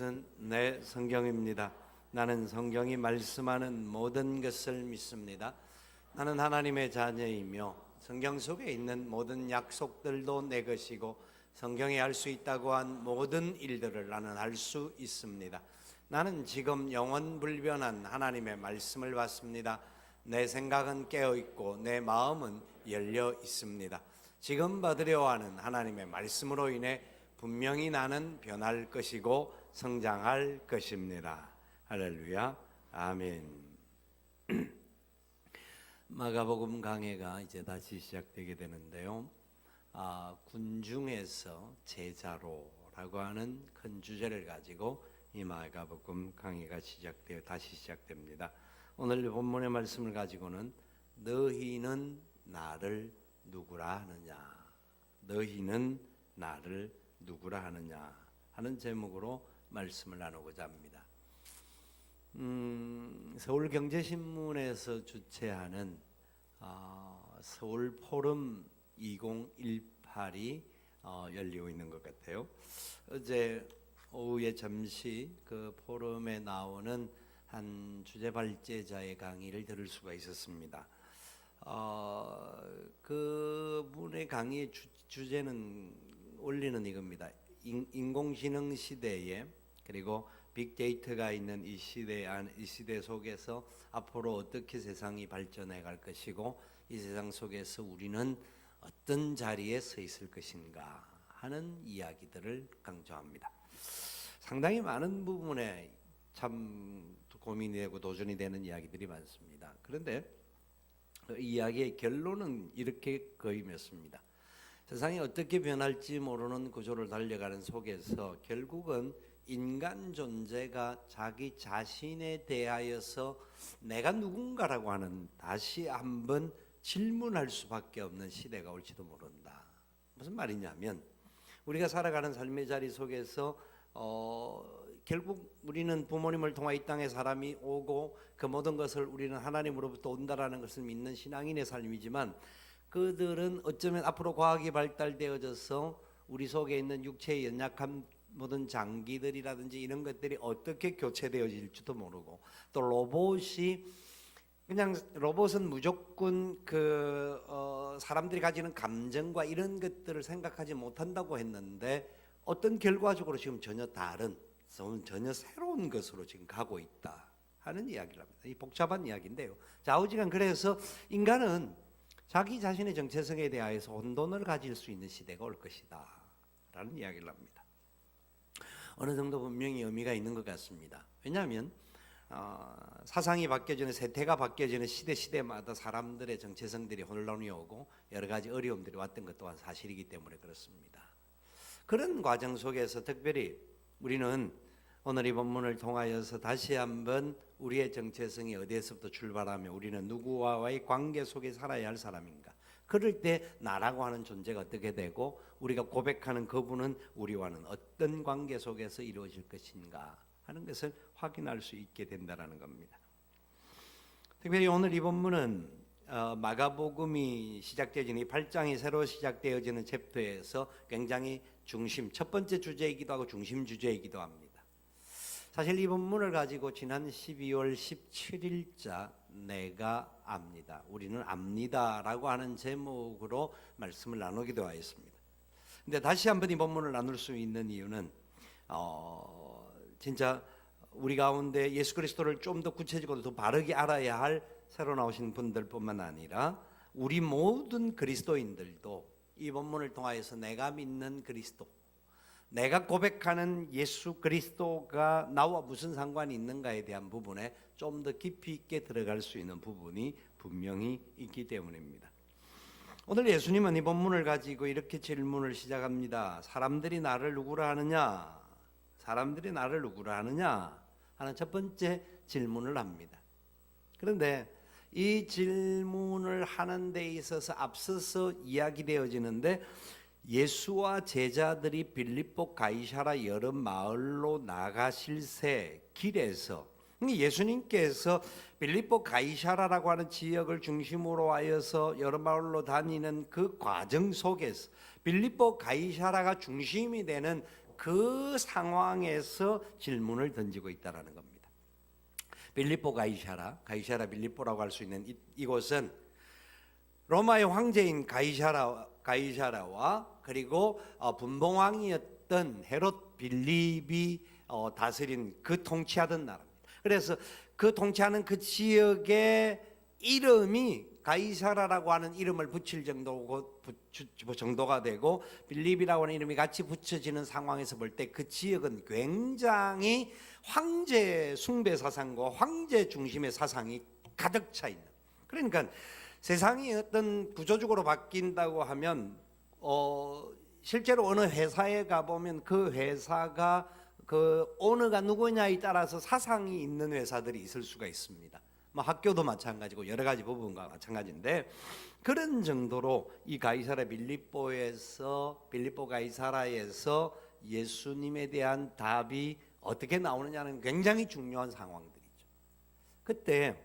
이것은 내 성경입니다. 나는 성경이 말씀하는 모든 것을 믿습니다. 나는 하나님의 자녀이며 성경 속에 있는 모든 약속들도 내 것이고 성경에 할 수 있다고 한 모든 일들을 나는 할 수 있습니다. 나는 지금 영원불변한 하나님의 말씀을 받습니다. 내 생각은 깨어있고 내 마음은 열려 있습니다. 지금 받으려 하는 하나님의 말씀으로 인해 분명히 나는 변할 것이고 성장할 것입니다. 할렐루야, 아멘. 마가복음 강해가 이제 다시 시작되게 되는데요. 군중에서 제자로라고 하는 큰 주제를 가지고 이 마가복음 강해가 다시 시작됩니다. 오늘 본문의 말씀을 가지고는 너희는 나를 누구라 하느냐, 너희는 나를 누구라 하느냐 하는 제목으로 말씀을 나누고자 합니다. 서울경제신문에서 주최하는 서울포럼 2018이 열리고 있는 것 같아요. 어제 오후에 잠시 그 포럼에 나오는 한 주제 발제자의 강의를 들을 수가 있었습니다. 그분의 강의의 주제는 원리는 이겁니다. 인공지능 시대에, 그리고 빅데이터가 있는 이 시대 속에서 앞으로 어떻게 세상이 발전해 갈 것이고 이 세상 속에서 우리는 어떤 자리에 서 있을 것인가 하는 이야기들을 강조합니다. 상당히 많은 부분에 참 고민이 되고 도전이 되는 이야기들이 많습니다. 그런데 그 이야기의 결론은 이렇게 거의했습니다. 세상이 어떻게 변할지 모르는 구조를 달려가는 속에서 결국은 인간 존재가 자기 자신에 대하여서 내가 누군가라고 하는 다시 한번 질문할 수밖에 없는 시대가 올지도 모른다. 무슨 말이냐면 우리가 살아가는 삶의 자리 속에서 결국 우리는 부모님을 통해 이 땅에 사람이 오고 그 모든 것을 우리는 하나님으로부터 온다라는 것을 믿는 신앙인의 삶이지만 그들은 어쩌면 앞으로 과학이 발달되어져서 우리 속에 있는 육체의 연약한 모든 장기들이라든지 이런 것들이 어떻게 교체되어질지도 모르고, 또 로봇은 무조건 사람들이 가지는 감정과 이런 것들을 생각하지 못한다고 했는데 어떤 결과적으로 지금 전혀 새로운 것으로 지금 가고 있다 하는 이야기를 합니다. 이 복잡한 이야기인데요. 좌우지간 그래서 인간은 자기 자신의 정체성에 대하여서 혼돈을 가질 수 있는 시대가 올 것이다 라는 이야기를 합니다. 어느 정도 분명히 의미가 있는 것 같습니다. 왜냐하면 사상이 바뀌어지는, 세태가 바뀌어지는 시대마다 사람들의 정체성들이 혼란이 오고 여러 가지 어려움들이 왔던 것 또한 사실이기 때문에 그렇습니다. 그런 과정 속에서 특별히 우리는 오늘 이 본문을 통하여서 다시 한번 우리의 정체성이 어디에서부터 출발하며 우리는 누구와의 관계 속에 살아야 할 사람인가, 그럴 때 나라고 하는 존재가 어떻게 되고 우리가 고백하는 그분은 우리와는 어떤 관계 속에서 이루어질 것인가 하는 것을 확인할 수 있게 된다는 겁니다. 특별히 오늘 이 본문은 마가복음이 시작되어지는 이 8장이 새로 시작되어지는 챕터에서 굉장히 첫 번째 주제이기도 하고 중심 주제이기도 합니다. 사실 이 본문을 가지고 지난 12월 17일자 내가 압니다, 우리는 압니다라고 하는 제목으로 말씀을 나누기도 하였습니다. 근데 다시 한번 이 본문을 나눌 수 있는 이유는 진짜 우리 가운데 예수 그리스도를 좀 더 구체적으로 더 바르게 알아야 할 새로 나오신 분들뿐만 아니라 우리 모든 그리스도인들도 이 본문을 통하여서 내가 믿는 그리스도, 내가 고백하는 예수 그리스도가 나와 무슨 상관이 있는가에 대한 부분에 좀 더 깊이 있게 들어갈 수 있는 부분이 분명히 있기 때문입니다. 오늘 예수님은 이 본문을 가지고 이렇게 질문을 시작합니다. 사람들이 나를 누구라 하느냐? 사람들이 나를 누구라 하느냐? 하는 첫 번째 질문을 합니다. 그런데 이 질문을 하는 데 있어서 앞서서 이야기되어지는데 예수와 제자들이 빌립보 가이사라 여러 마을로 나가실새 길에서, 예수님께서 빌립보 가이사라라고 하는 지역을 중심으로 하여서 여러 마을로 다니는 그 과정 속에서 빌립보 가이사라가 중심이 되는 그 상황에서 질문을 던지고 있다는 겁니다. 빌립보 가이사라 빌립보라고 할 수 있는 이곳은 로마의 황제인 가이사라와 그리고 분봉왕이었던 헤롯 빌립이 다스린 그 통치하던 나라입니다. 그래서 그 통치하는 그 지역의 이름이 가이사라라고 하는 이름을 붙일 정도가 되고 빌립이라고 하는 이름이 같이 붙여지는 상황에서 볼 때 그 지역은 굉장히 황제 숭배 사상과 황제 중심의 사상이 가득 차 있는, 그러니까 세상이 어떤 구조적으로 바뀐다고 하면 실제로 어느 회사에 가보면 그 회사가 그 오너가 누구냐에 따라서 사상이 있는 회사들이 있을 수가 있습니다. 뭐 학교도 마찬가지고 여러 가지 부분과 마찬가지인데, 그런 정도로 이 빌립보 가이사라에서 예수님에 대한 답이 어떻게 나오느냐는 굉장히 중요한 상황들이죠. 그때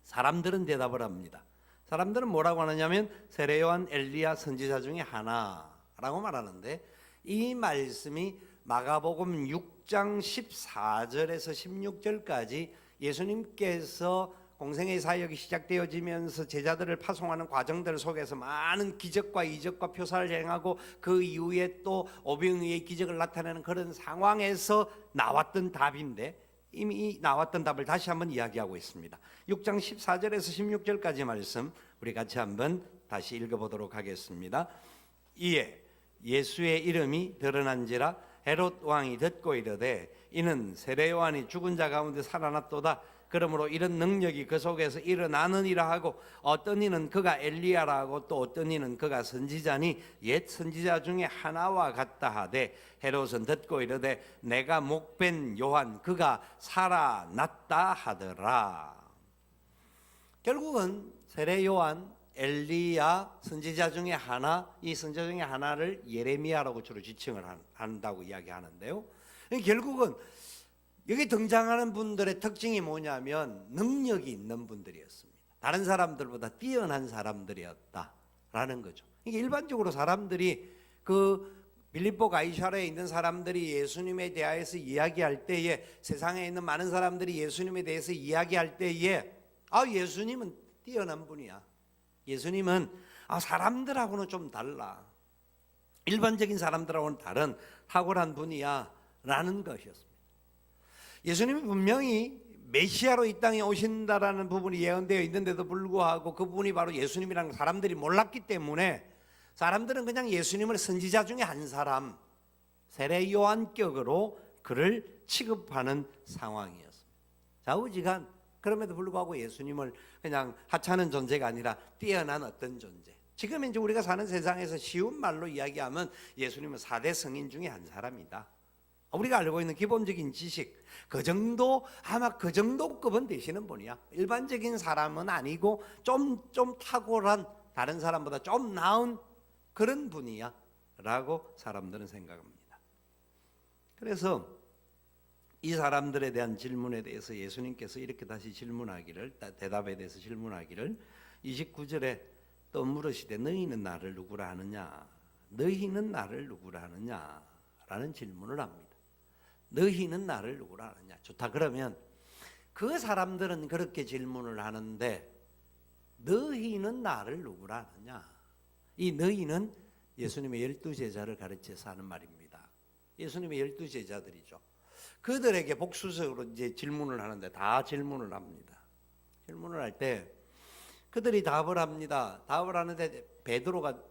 사람들은 대답을 합니다. 사람들은 뭐라고 하느냐면 세례 요한, 엘리야, 선지자 중에 하나라고 말하는데, 이 말씀이 마가복음 6장 14절에서 16절까지 예수님께서 공생의 사역이 시작되어지면서 제자들을 파송하는 과정들 속에서 많은 기적과 이적과 표사를 행하고 그 이후에 또 오병이의 기적을 나타내는 그런 상황에서 나왔던 답인데, 이미 나왔던 답을 다시 한번 이야기하고 있습니다. 6장 14절에서 16절까지 말씀 우리 같이 한번 다시 읽어보도록 하겠습니다. 이에 예수의 이름이 드러난지라 헤롯 왕이 듣고 이르되 이는 세례 요한이 죽은 자 가운데 살아났도다. 그러므로 이런 능력이 그 속에서 일어나느니라 하고, 어떤 이는 그가 엘리야라 하고 또 어떤 이는 그가 선지자니 옛 선지자 중에 하나와 같다 하되, 헤롯은 듣고 이르되 내가 목벤 요한 그가 살아났다 하더라. 결국은 세례 요한, 엘리야, 선지자 중에 하나, 이 선지자 중에 하나를 예레미야라고 주로 지칭을 한다고 이야기하는데요. 결국은 여기 등장하는 분들의 특징이 뭐냐면 능력이 있는 분들이었습니다. 다른 사람들보다 뛰어난 사람들이었다라는 거죠. 이게 일반적으로 사람들이 그 빌립보 가이사라에 있는 사람들이 예수님에 대해서 이야기할 때에, 세상에 있는 많은 사람들이 예수님에 대해서 이야기할 때에 예수님은 뛰어난 분이야. 예수님은 사람들하고는 좀 달라. 일반적인 사람들하고는 다른 탁월한 분이야 라는 것이었습니다. 예수님이 분명히 메시아로 이 땅에 오신다라는 부분이 예언되어 있는데도 불구하고 그분이 바로 예수님이라는 사람들이 몰랐기 때문에 사람들은 그냥 예수님을 선지자 중에 한 사람, 세례 요한격으로 그를 취급하는 상황이었습니다. 좌우지간 그럼에도 불구하고 예수님을 그냥 하찮은 존재가 아니라 뛰어난 어떤 존재. 지금 이제 우리가 사는 세상에서 쉬운 말로 이야기하면 예수님은 4대 성인 중에 한 사람이다. 우리가 알고 있는 기본적인 지식, 그 정도, 아마 그 정도급은 되시는 분이야. 일반적인 사람은 아니고 좀 탁월한, 다른 사람보다 좀 나은 그런 분이야 라고 사람들은 생각합니다. 그래서 이 사람들에 대한 질문에 대해서 예수님께서 이렇게 다시 대답에 대해서 질문하기를 29절에 또 물으시되 너희는 나를 누구라 하느냐? 너희는 나를 누구라 하느냐? 라는 질문을 합니다. 너희는 나를 누구라 하느냐? 좋다. 그러면 그 사람들은 그렇게 질문을 하는데 너희는 나를 누구라 하느냐? 이 너희는 예수님의 12제자를 가르쳐서 하는 말입니다. 예수님의 12제자들이죠. 그들에게 복수적으로 이제 질문을 하는데 다 질문을 합니다. 질문을 할 때 그들이 답을 합니다. 답을 하는데 베드로가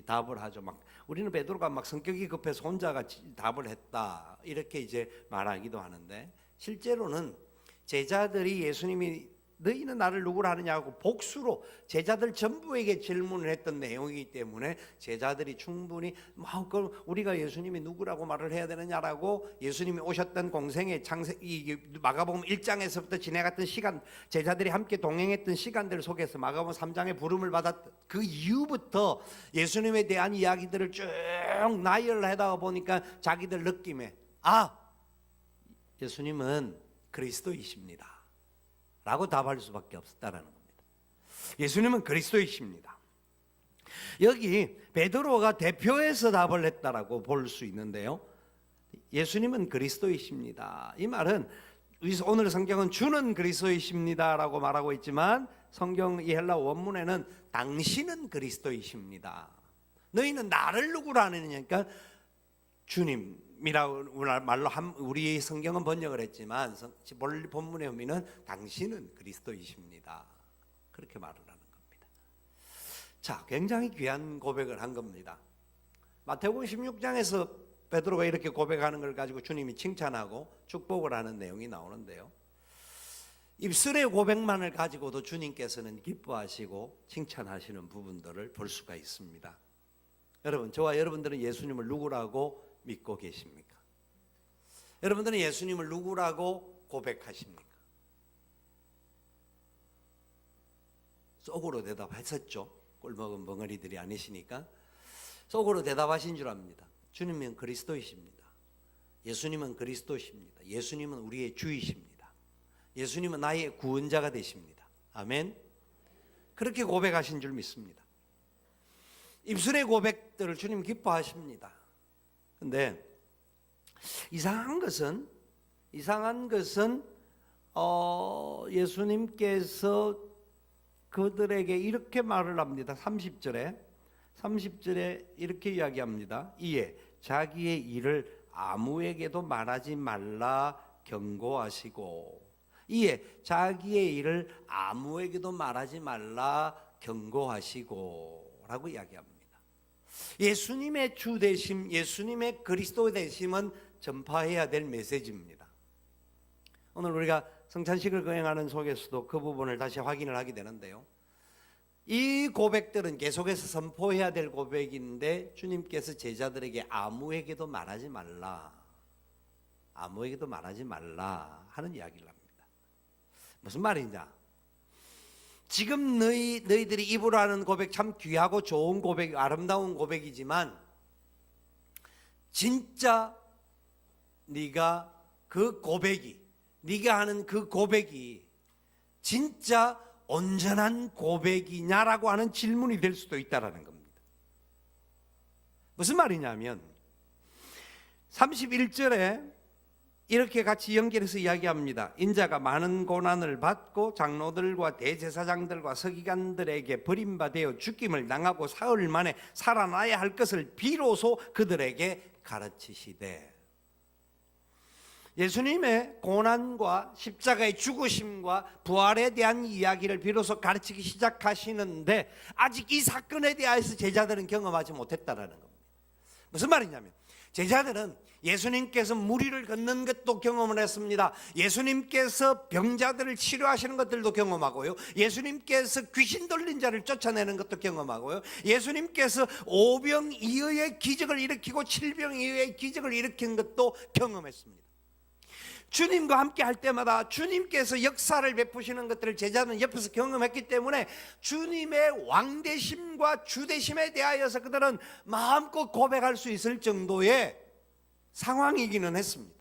답을 하죠. 우리는 베드로가 성격이 급해서 혼자가 답을 했다 이렇게 이제 말하기도 하는데, 실제로는 제자들이 예수님이 너희는 나를 누구라 하느냐고 복수로 제자들 전부에게 질문을 했던 내용이기 때문에 제자들이 충분히 그럼 우리가 예수님이 누구라고 말을 해야 되느냐라고 예수님이 오셨던 공생의 마가복음 1장에서부터 지내갔던 시간, 제자들이 함께 동행했던 시간들 속에서 마가복음 3장의 부름을 받았던 그 이후부터 예수님에 대한 이야기들을 쭉 나열하다 보니까 자기들 느낌에 예수님은 그리스도이십니다 라고 답할 수밖에 없었다라는 겁니다. 예수님은 그리스도이십니다. 여기 베드로가 대표해서 답을 했다라고 볼 수 있는데요. 예수님은 그리스도이십니다. 이 말은 오늘 성경은 주는 그리스도이십니다라고 말하고 있지만 성경 이 헬라 원문에는 당신은 그리스도이십니다. 너희는 나를 누구라 하느냐니까 주님이라고 말로 우리 성경은 번역을 했지만 본문의 의미는 당신은 그리스도이십니다. 그렇게 말을 하는 겁니다. 자, 굉장히 귀한 고백을 한 겁니다. 마태복음 16장에서 베드로가 이렇게 고백하는 걸 가지고 주님이 칭찬하고 축복을 하는 내용이 나오는데요. 입술의 고백만을 가지고도 주님께서는 기뻐하시고 칭찬하시는 부분들을 볼 수가 있습니다. 여러분, 저와 여러분들은 예수님을 누구라고 믿고 계십니까? 여러분들은 예수님을 누구라고 고백하십니까? 속으로 대답하셨죠? 꿀먹은 벙어리들이 아니시니까 속으로 대답하신 줄 압니다. 주님은 그리스도이십니다. 예수님은 그리스도이십니다. 예수님은 우리의 주이십니다. 예수님은 나의 구원자가 되십니다. 아멘. 그렇게 고백하신 줄 믿습니다. 입술의 고백들을 주님 기뻐하십니다. 근데 이상한 것은 예수님께서 그들에게 이렇게 말을 합니다. 30절에 이렇게 이야기합니다. 이에 자기의 일을 아무에게도 말하지 말라 경고하시고, 이에 자기의 일을 아무에게도 말하지 말라 경고하시고 라고 이야기합니다. 예수님의 주 되심, 예수님의 그리스도 되심은 전파해야 될 메시지입니다. 오늘 우리가 성찬식을 거행하는 속에서도 그 부분을 다시 확인을 하게 되는데요. 이 고백들은 계속해서 선포해야 될 고백인데 주님께서 제자들에게 아무에게도 말하지 말라 하는 이야기를 합니다. 무슨 말이냐? 지금 너희들이 입으로 하는 고백 참 귀하고 좋은 고백, 아름다운 고백이지만 진짜 네가 하는 그 고백이 진짜 온전한 고백이냐라고 하는 질문이 될 수도 있다라는 겁니다. 무슨 말이냐면 31절에 이렇게 같이 연결해서 이야기합니다. 인자가 많은 고난을 받고 장로들과 대제사장들과 서기관들에게 버림받아 죽임을 당하고 사흘 만에 살아나야 할 것을 비로소 그들에게 가르치시되, 예수님의 고난과 십자가의 죽으심과 부활에 대한 이야기를 비로소 가르치기 시작하시는데 아직 이 사건에 대해서 제자들은 경험하지 못했다라는 겁니다. 무슨 말이냐면 제자들은 예수님께서 무리를 걷는 것도 경험을 했습니다. 예수님께서 병자들을 치료하시는 것들도 경험하고요. 예수님께서 귀신 들린 자를 쫓아내는 것도 경험하고요. 예수님께서 오병이어의 기적을 일으키고 칠병이어의 기적을 일으킨 것도 경험했습니다. 주님과 함께 할 때마다 주님께서 역사를 베푸시는 것들을 제자는 옆에서 경험했기 때문에 주님의 왕되심과 주되심에 대하여서 그들은 마음껏 고백할 수 있을 정도의 상황이기는 했습니다.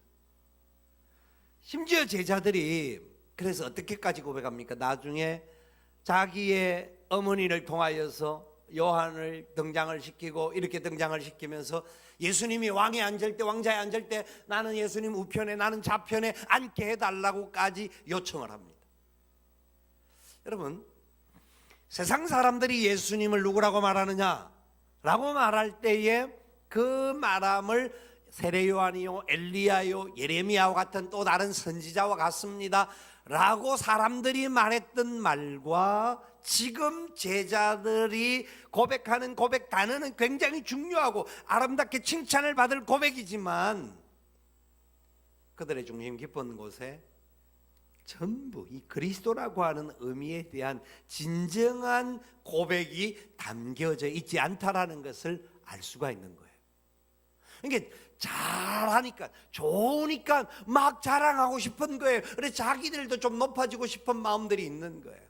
심지어 제자들이 그래서 어떻게까지 고백합니까? 나중에 자기의 어머니를 통하여서 요한을 등장을 시키고 이렇게 등장을 시키면서 예수님이 왕에 앉을 때, 왕자에 앉을 때 나는 예수님 우편에, 나는 좌편에 앉게 해달라고까지 요청을 합니다. 여러분, 세상 사람들이 예수님을 누구라고 말하느냐 라고 말할 때에 그 말함을 세례 요한이요, 엘리야요, 예레미야와 같은 또 다른 선지자와 같습니다 라고 사람들이 말했던 말과 지금 제자들이 고백하는 고백 단어는 굉장히 중요하고 아름답게 칭찬을 받을 고백이지만 그들의 중심 깊은 곳에 전부 이 그리스도라고 하는 의미에 대한 진정한 고백이 담겨져 있지 않다라는 것을 알 수가 있는 거예요. 그러니까 잘하니까 좋으니까 막 자랑하고 싶은 거예요. 그래서 자기들도 좀 높아지고 싶은 마음들이 있는 거예요.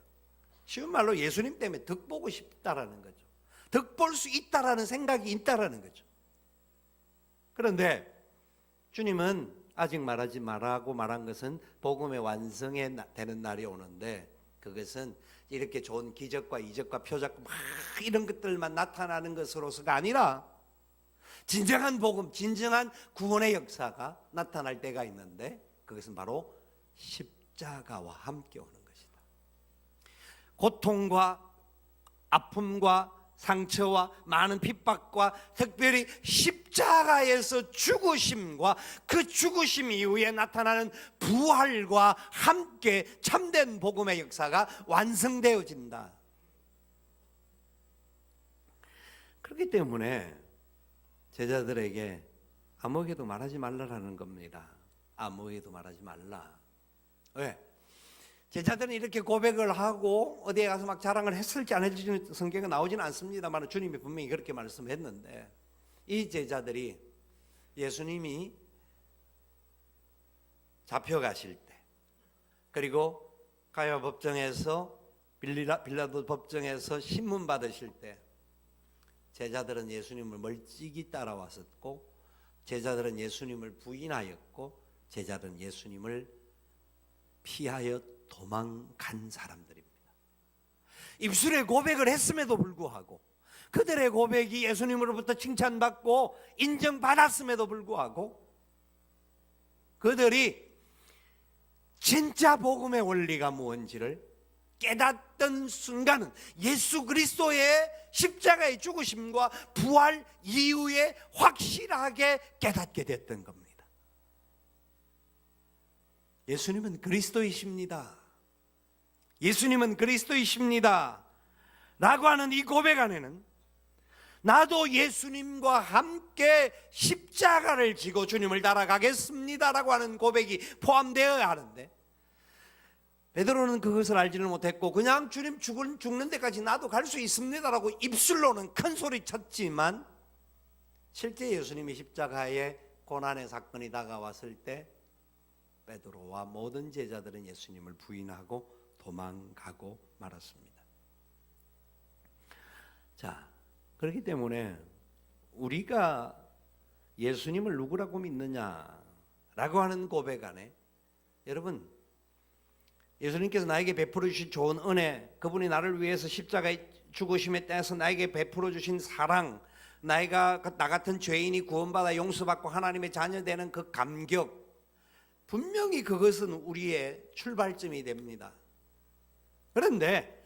쉬운 말로 예수님 때문에 덕보고 싶다라는 거죠. 덕볼 수 있다라는 생각이 있다라는 거죠. 그런데 주님은 아직 말하지 말라고 말한 것은 복음의 완성에 되는 날이 오는데 그것은 이렇게 좋은 기적과 이적과 표적 막 이런 것들만 나타나는 것으로서가 아니라 진정한 복음, 진정한 구원의 역사가 나타날 때가 있는데 그것은 바로 십자가와 함께 오는 것이다. 고통과 아픔과 상처와 많은 핍박과 특별히 십자가에서 죽으심과 그 죽으심 이후에 나타나는 부활과 함께 참된 복음의 역사가 완성되어진다. 그렇기 때문에 제자들에게 아무에게도 말하지 말라라는 겁니다. 아무에게도 말하지 말라. 왜? 제자들은 이렇게 고백을 하고 어디에 가서 막 자랑을 했을지 안 했을지 성경에 나오지는 않습니다만 주님이 분명히 그렇게 말씀했는데 이 제자들이 예수님이 잡혀가실 때 그리고 가야 법정에서 빌라도 법정에서 신문 받으실 때 제자들은 예수님을 멀찍이 따라왔었고 제자들은 예수님을 부인하였고 제자들은 예수님을 피하여 도망간 사람들입니다. 입술에 고백을 했음에도 불구하고 그들의 고백이 예수님으로부터 칭찬받고 인정받았음에도 불구하고 그들이 진짜 복음의 원리가 무엇인지를 깨닫던 순간은 예수 그리스도의 십자가의 죽으심과 부활 이후에 확실하게 깨닫게 됐던 겁니다. 예수님은 그리스도이십니다. 예수님은 그리스도이십니다. 라고 하는 이 고백 안에는 나도 예수님과 함께 십자가를 지고 주님을 따라가겠습니다 라고 하는 고백이 포함되어야 하는데 베드로는 그것을 알지는 못했고 그냥 주님 죽는 데까지 나도 갈 수 있습니다 라고 입술로는 큰 소리 쳤지만 실제 예수님이 십자가에 고난의 사건이 다가왔을 때 베드로와 모든 제자들은 예수님을 부인하고 도망가고 말았습니다. 자, 그렇기 때문에 우리가 예수님을 누구라고 믿느냐라고 하는 고백 안에 여러분 예수님께서 나에게 베풀어 주신 좋은 은혜, 그분이 나를 위해서 십자가의 죽으심에 따라서 나에게 베풀어 주신 사랑, 나 같은 죄인이 구원받아 용서받고 하나님의 자녀 되는 그 감격, 분명히 그것은 우리의 출발점이 됩니다. 그런데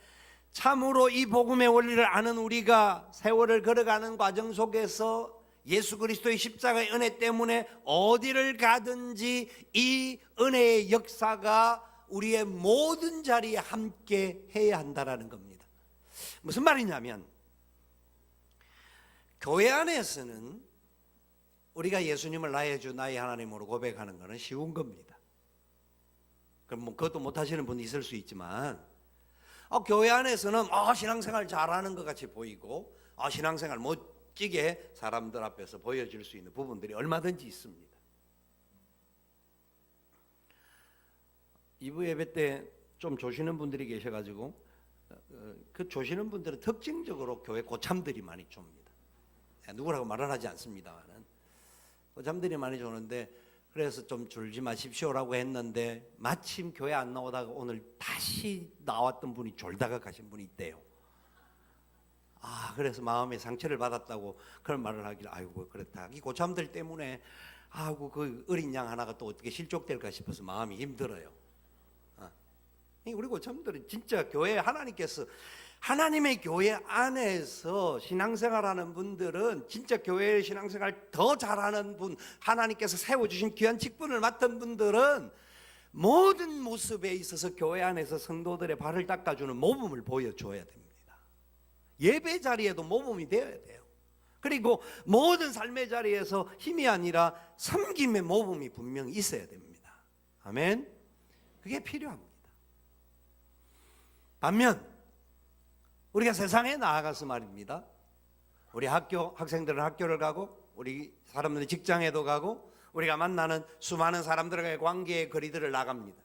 참으로 이 복음의 원리를 아는 우리가 세월을 걸어가는 과정 속에서 예수 그리스도의 십자가의 은혜 때문에 어디를 가든지 이 은혜의 역사가 우리의 모든 자리에 함께 해야 한다라는 겁니다. 무슨 말이냐면 교회 안에서는 우리가 예수님을 나의 주 나의 하나님으로 고백하는 것은 쉬운 겁니다. 그럼 그것도 못하시는 분이 있을 수 있지만 교회 안에서는 신앙생활 잘하는 것 같이 보이고 신앙생활 멋지게 사람들 앞에서 보여줄 수 있는 부분들이 얼마든지 있습니다. 2부 예배 때 좀 조시는 분들이 계셔가지고 그 조시는 분들은 특징적으로 교회 고참들이 많이 줍니다. 누구라고 말을 하지 않습니다만은 고참들이 많이 주는데 그래서 좀 줄지 마십시오라고 했는데 마침 교회 안 나오다가 오늘 다시 나왔던 분이 졸다가 가신 분이 있대요. 그래서 마음에 상처를 받았다고 그런 말을 하길래 아이고 그렇다. 이 고참들 때문에 그 어린 양 하나가 또 어떻게 실족될까 싶어서 마음이 힘들어요. 우리 고참들은 진짜 교회 하나님의 교회 안에서 신앙생활하는 분들은 진짜 교회 신앙생활 더 잘하는 분, 하나님께서 세워주신 귀한 직분을 맡은 분들은 모든 모습에 있어서 교회 안에서 성도들의 발을 닦아주는 모범을 보여줘야 됩니다. 예배 자리에도 모범이 되어야 돼요. 그리고 모든 삶의 자리에서 힘이 아니라 섬김의 모범이 분명히 있어야 됩니다. 아멘. 그게 필요합니다. 반면 우리가 세상에 나아가서 말입니다. 우리 학생들은 학교를 가고 우리 사람들은 직장에도 가고 우리가 만나는 수많은 사람들과의 관계의 거리들을 나갑니다.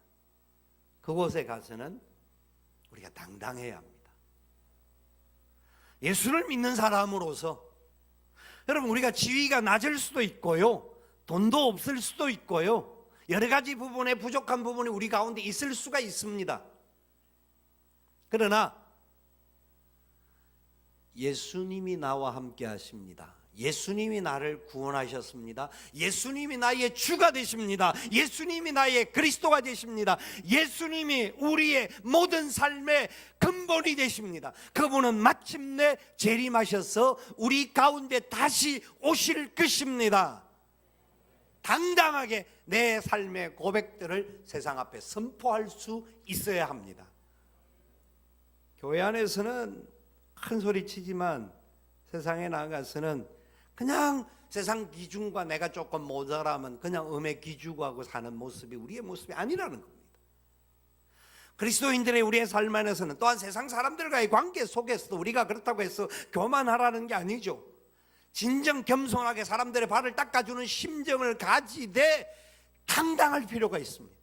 그곳에 가서는 우리가 당당해야 합니다. 예수를 믿는 사람으로서 여러분 우리가 지위가 낮을 수도 있고요. 돈도 없을 수도 있고요. 여러 가지 부분에 부족한 부분이 우리 가운데 있을 수가 있습니다. 그러나 예수님이 나와 함께 하십니다. 예수님이 나를 구원하셨습니다. 예수님이 나의 주가 되십니다. 예수님이 나의 그리스도가 되십니다. 예수님이 우리의 모든 삶의 근본이 되십니다. 그분은 마침내 재림하셔서 우리 가운데 다시 오실 것입니다. 당당하게 내 삶의 고백들을 세상 앞에 선포할 수 있어야 합니다. 교회 안에서는 큰 소리 치지만 세상에 나가서는 그냥 세상 기준과 내가 조금 모자라면 그냥 음에 기죽하고 사는 모습이 우리의 모습이 아니라는 겁니다. 그리스도인들의 우리의 삶 안에서는 또한 세상 사람들과의 관계 속에서도 우리가 그렇다고 해서 교만하라는 게 아니죠. 진정 겸손하게 사람들의 발을 닦아주는 심정을 가지되 당당할 필요가 있습니다.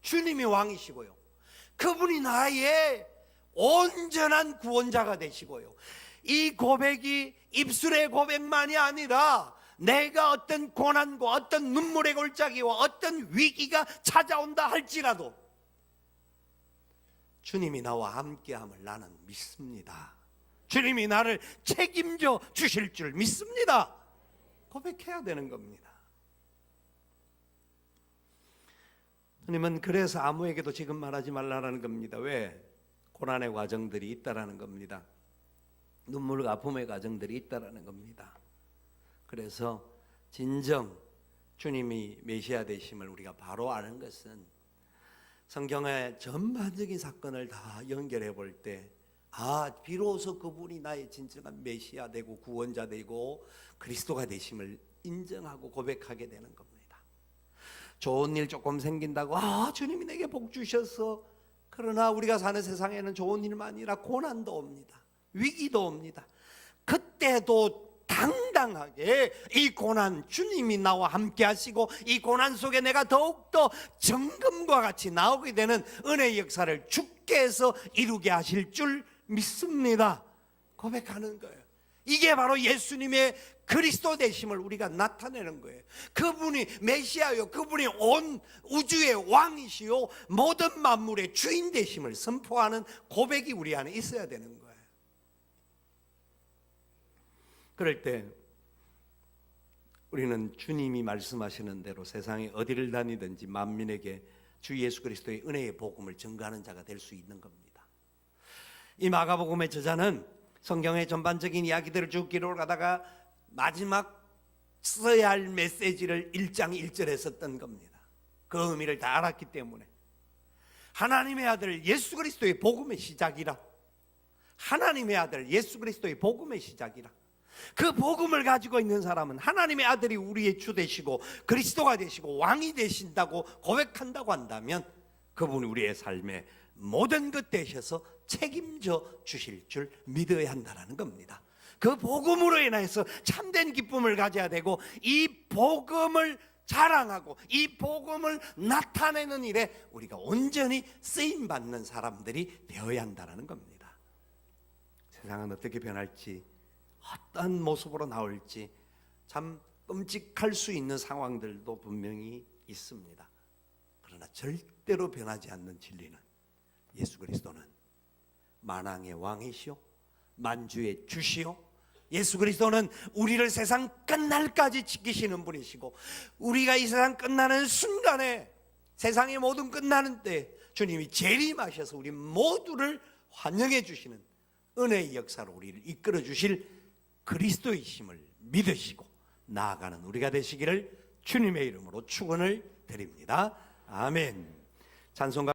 주님이 왕이시고요, 그분이 나의 온전한 구원자가 되시고요, 이 고백이 입술의 고백만이 아니라 내가 어떤 고난과 어떤 눈물의 골짜기와 어떤 위기가 찾아온다 할지라도 주님이 나와 함께함을 나는 믿습니다. 주님이 나를 책임져 주실 줄 믿습니다. 고백해야 되는 겁니다. 주님은 그래서 아무에게도 지금 말하지 말라는 겁니다. 왜? 고난의 과정들이 있다라는 겁니다. 눈물과 아픔의 과정들이 있다라는 겁니다. 그래서 진정 주님이 메시아 되심을 우리가 바로 아는 것은 성경의 전반적인 사건을 다 연결해 볼 때, 비로소 그분이 나의 진정한 메시아 되고 구원자 되고 그리스도가 되심을 인정하고 고백하게 되는 겁니다. 좋은 일 조금 생긴다고 주님이 내게 복 주셔서, 그러나 우리가 사는 세상에는 좋은 일만 아니라 고난도 옵니다. 위기도 옵니다. 그때도 당당하게 이 고난 주님이 나와 함께 하시고 이 고난 속에 내가 더욱더 정금과 같이 나오게 되는 은혜의 역사를 주께서 이루게 하실 줄 믿습니다. 고백하는 거예요. 이게 바로 예수님의 그리스도 되심을 우리가 나타내는 거예요. 그분이 메시아요, 그분이 온 우주의 왕이시요 모든 만물의 주인 되심을 선포하는 고백이 우리 안에 있어야 되는 거예요. 그럴 때 우리는 주님이 말씀하시는 대로 세상에 어디를 다니든지 만민에게 주 예수 그리스도의 은혜의 복음을 전가하는 자가 될 수 있는 겁니다. 이 마가복음의 저자는 성경의 전반적인 이야기들을 쭉 기록하다가 마지막 써야 할 메시지를 1장 1절에 썼던 겁니다. 그 의미를 다 알았기 때문에 하나님의 아들 예수 그리스도의 복음의 시작이라, 하나님의 아들 예수 그리스도의 복음의 시작이라, 그 복음을 가지고 있는 사람은 하나님의 아들이 우리의 주 되시고 그리스도가 되시고 왕이 되신다고 고백한다고 한다면 그분이 우리의 삶에 모든 것 되셔서 책임져 주실 줄 믿어야 한다는 겁니다. 그 복음으로 인해서 참된 기쁨을 가져야 되고 이 복음을 자랑하고 이 복음을 나타내는 일에 우리가 온전히 쓰임받는 사람들이 되어야 한다는 겁니다. 세상은 어떻게 변할지, 어떤 모습으로 나올지 참 끔찍할 수 있는 상황들도 분명히 있습니다. 그러나 절대로 변하지 않는 진리는 예수 그리스도는 만왕의 왕이시오 만주의 주시오, 예수 그리스도는 우리를 세상 끝날까지 지키시는 분이시고 우리가 이 세상 끝나는 순간에, 세상의 모든 끝나는 때 주님이 재림하셔서 우리 모두를 환영해 주시는 은혜의 역사로 우리를 이끌어 주실 그리스도이심을 믿으시고 나아가는 우리가 되시기를 주님의 이름으로 축원을 드립니다. 아멘. 찬송가